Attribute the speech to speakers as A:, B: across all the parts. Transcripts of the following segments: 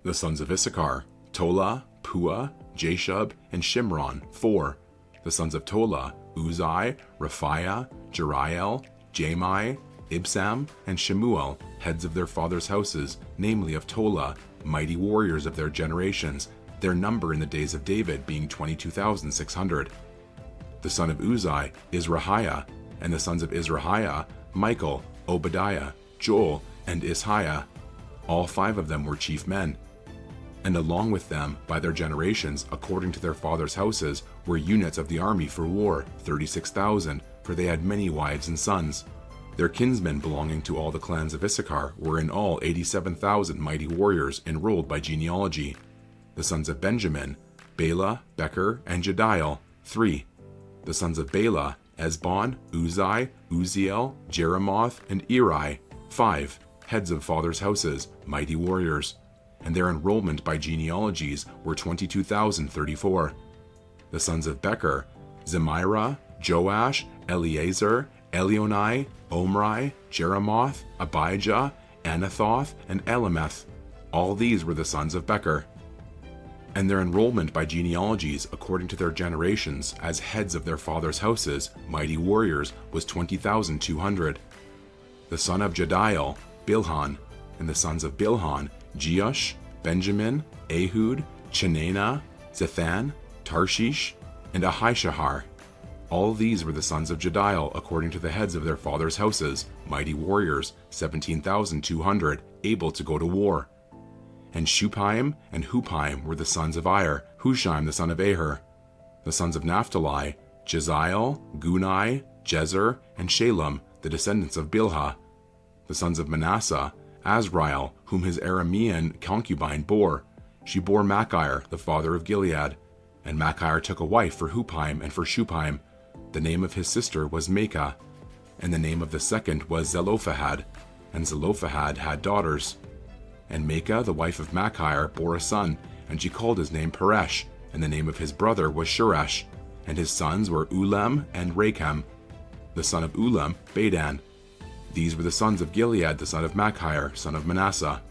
A: The sons of Issachar, Tola, Pua, Jashub, and Shimron, 4. The sons of Tola, Uzai, Raphiah, Jeriel, Jamai, Ibsam, and Shemuel, heads of their fathers' houses, namely of Tola, mighty warriors of their generations, their number in the days of David being 22,600. The son of Uzai, Izrahiah, and the sons of Izrahiah, Michael, Obadiah, Joel, and Ishiah. All 5 of them were chief men. And along with them, by their generations, according to their fathers' houses, were units of the army for war, 36,000, for they had many wives and sons. Their kinsmen belonging to all the clans of Issachar were in all 87,000 mighty warriors enrolled by genealogy. The sons of Benjamin, Bela, Becher, and Jediel, 3. The sons of Bela, Esbon, Uzai, Uziel, Jeremoth, and Eri, 5, heads of fathers' houses, mighty warriors. And their enrollment by genealogies were 22,034. The sons of Becher, Zemira, Joash, Eleazar, Elionai, Omri, Jeremoth, Abijah, Anathoth, and Elameth. All these were the sons of Becher. And their enrollment by genealogies according to their generations as heads of their fathers' houses, mighty warriors, was 20,200. The son of Jediel, Bilhan, and the sons of Bilhan, Jeush, Benjamin, Ehud, Chenana, Zethan, Tarshish, and Ahishahar. All these were the sons of Jediel according to the heads of their fathers' houses, mighty warriors, 17,200, able to go to war. And Shupaim and Hupaim were the sons of Ir, Hushim the son of Aher. The sons of Naphtali, Jeziel, Gunai, Jezer, and Shalem, the descendants of Bilhah. The sons of Manasseh, Azrael, whom his Aramean concubine bore. She bore Machir, the father of Gilead. And Machir took a wife for Hupaim and for Shupaim. The name of his sister was Maacah, and the name of the second was Zelophehad, and Zelophehad had daughters. And Maacah, the wife of Machir, bore a son, and she called his name Peresh, and the name of his brother was Sheresh, and his sons were Ulam and Rakem. The son of Ulam, Badan. These were the sons of Gilead, the son of Machir, son of Manasseh.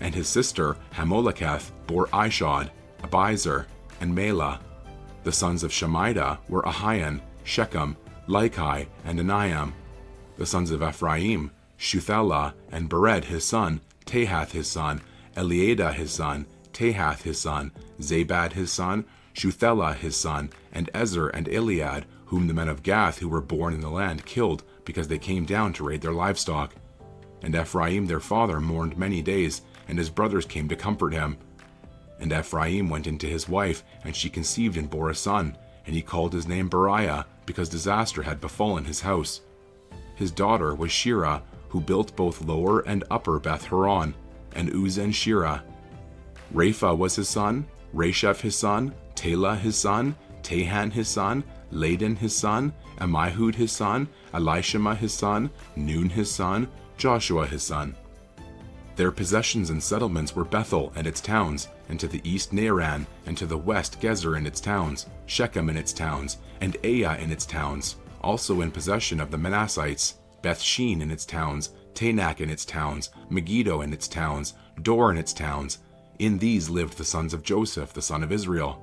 A: And his sister Hamoleketh bore Ishod, Abiezer, and Mela. The sons of Shemida were Ahian, Shechem, Likai, and Aniam. The sons of Ephraim, Shuthelah, and Bered his son, Tahath his son, Eliada his son, Tahath his son, Zabad his son, Shuthelah his son, and Ezer and Eliad, whom the men of Gath who were born in the land killed, because they came down to raid their livestock. And Ephraim their father mourned many days, and his brothers came to comfort him. And Ephraim went into his wife, and she conceived and bore a son, and he called his name Beriah, because disaster had befallen his house. His daughter was Shira, who built both lower and upper Beth Horon, and Uz and Shira. Rapha was his son, Rasheph his son, Tela his son, Tahan his son, Ladan his son, Ammihud his son, Elishama his son, Nun his son, Joshua his son. Their possessions and settlements were Bethel and its towns, and to the east Naaran, and to the west Gezer and its towns, Shechem and its towns, and Aiah and its towns, also in possession of the Manassites, Bethshean and its towns, Tanakh and its towns, Megiddo and its towns, Dor and its towns. In these lived the sons of Joseph, the son of Israel.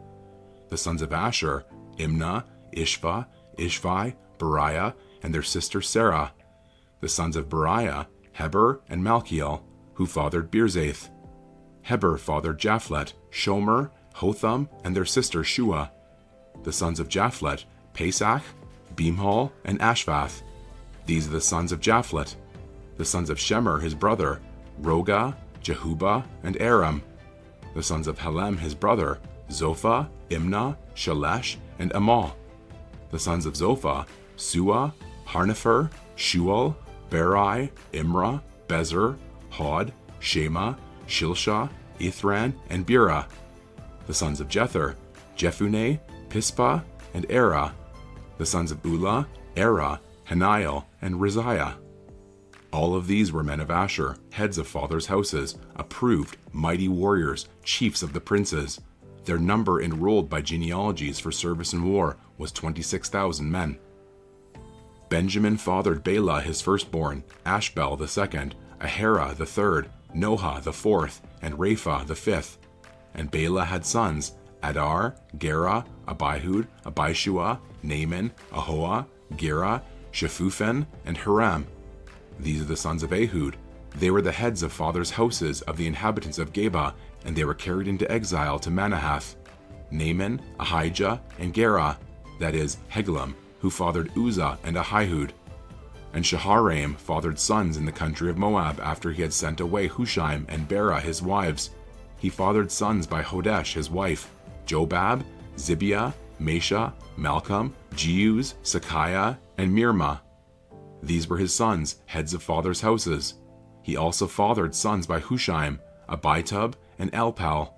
A: The sons of Asher, Imnah, Ishva, Ishvi, Beriah, and their sister Sarah. The sons of Beriah, Heber and Malchiel, who fathered Birzaith. Heber fathered Japhlet, Shomer, Hotham, and their sister Shua. The sons of Japhlet, Pesach, Bimhal, and Ashvath. These are the sons of Japhlet. The sons of Shemer his brother, Roga, Jehuba, and Aram. The sons of Helem his brother, Zophah, Imnah, Shalesh, and Amal. The sons of Zophah, Sua, Harnepher, Shual, Berai, Imrah, Bezer, Hod, Shema, Shilsha, Ithran, and Bera. The sons of Jether, Jephunneh, Pispa, and Era. The sons of Ulah, Era, Haniel, and Riziah. All of these were men of Asher, heads of fathers' houses, approved, mighty warriors, chiefs of the princes. Their number enrolled by genealogies for service in war was 26,000 men. Benjamin fathered Bela his firstborn, Ashbel the second, Ahara the third, Noah the fourth, and Rapha the fifth. And Bela had sons, Adar, Gera, Abihud, Abishua, Naaman, Ahoah, Gera, Shephufen, and Hiram. These are the sons of Ehud. They were the heads of fathers' houses of the inhabitants of Geba, and they were carried into exile to Manahath. Naaman, Ahijah, and Gera, that is, Heglam, who fathered Uzzah and Ahihud. And Shaharaim fathered sons in the country of Moab after he had sent away Hushaim and Bera his wives. He fathered sons by Hodesh his wife, Jobab, Zibiah, Mesha, Malcolm, Jeuz, Sakiah, and Mirma. These were his sons, heads of fathers' houses. He also fathered sons by Hushaim, Abitub, and Elpal.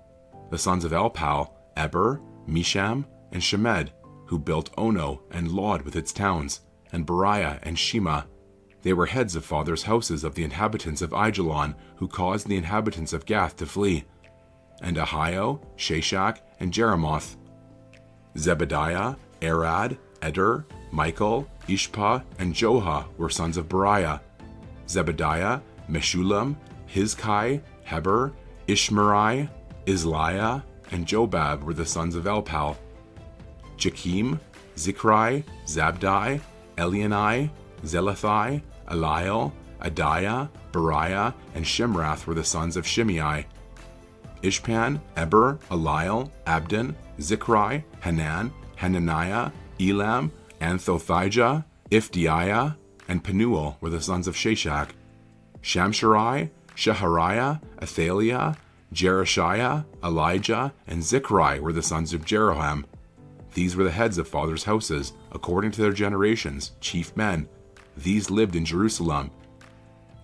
A: The sons of Elpal, Eber, Misham, and Shemed, who built Ono and Lod with its towns, and Beriah and Shema. They were heads of fathers' houses of the inhabitants of Aijalon, who caused the inhabitants of Gath to flee. And Ahio, Shashak, and Jeremoth. Zebediah, Arad, Eder, Michael, Ishpa, and Joha were sons of Beriah. Zebediah, Meshullam, Hizkai, Heber, Ishmerai, Isliah, and Jobab were the sons of Elpal. Jakim, Zichri, Zabdi, Elionai, Zelathai, Eliel, Adiah, Beriah, and Shimrath were the sons of Shimei. Ishpan, Eber, Eliel, Abdon, Zichri, Hanan, Hananiah, Elam, Anthothijah, Ifdiah, and Penuel were the sons of Shashak. Shamsharai, Shehariah, Athaliah, Jereshiah, Elijah, and Zichri were the sons of Jeroham. These were the heads of fathers' houses, according to their generations, chief men. These lived in Jerusalem.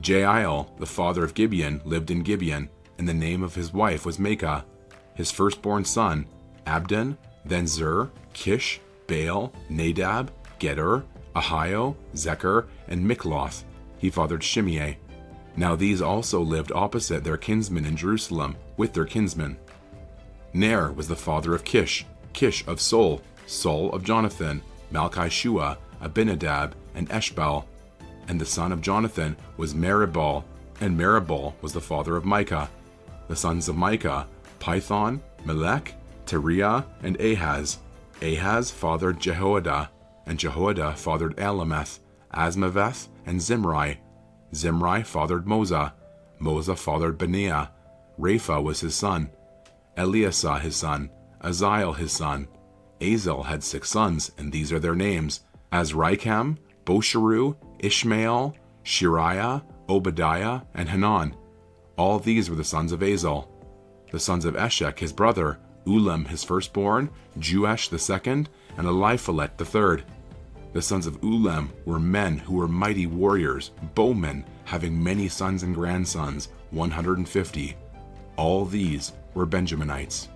A: Jael, the father of Gibeon, lived in Gibeon, and the name of his wife was Maacah. His firstborn son, Abdon, then Zur, Kish, Baal, Nadab, Gedor, Ahio, Zechar, and Mikloth. He fathered Shimei. Now these also lived opposite their kinsmen in Jerusalem, with their kinsmen. Ner was the father of Kish, Kish of Sol, Sol of Jonathan, Malchishua, Abinadab, and Eshbal. And the son of Jonathan was Meribal, and Meribal was the father of Micah. The sons of Micah, Python, Melech, Teriah, and Ahaz. Ahaz fathered Jehoiada, and Jehoiada fathered Alameth, Asmaveth, and Zimri. Zimri fathered Moza. Moza fathered Benaiah. Rapha was his son. Eliasah his son. Aziel his son. Azel had 6 sons, and these are their names: Azrikam, Bosharu, Ishmael, Shiriah, Obadiah, and Hanan. All these were the sons of Azel. The sons of Eshek his brother, Ulam his firstborn, Juesh the second, and Eliphalet the third. The sons of Ulam were men who were mighty warriors, bowmen, having many sons and grandsons, 150. All these were Benjaminites.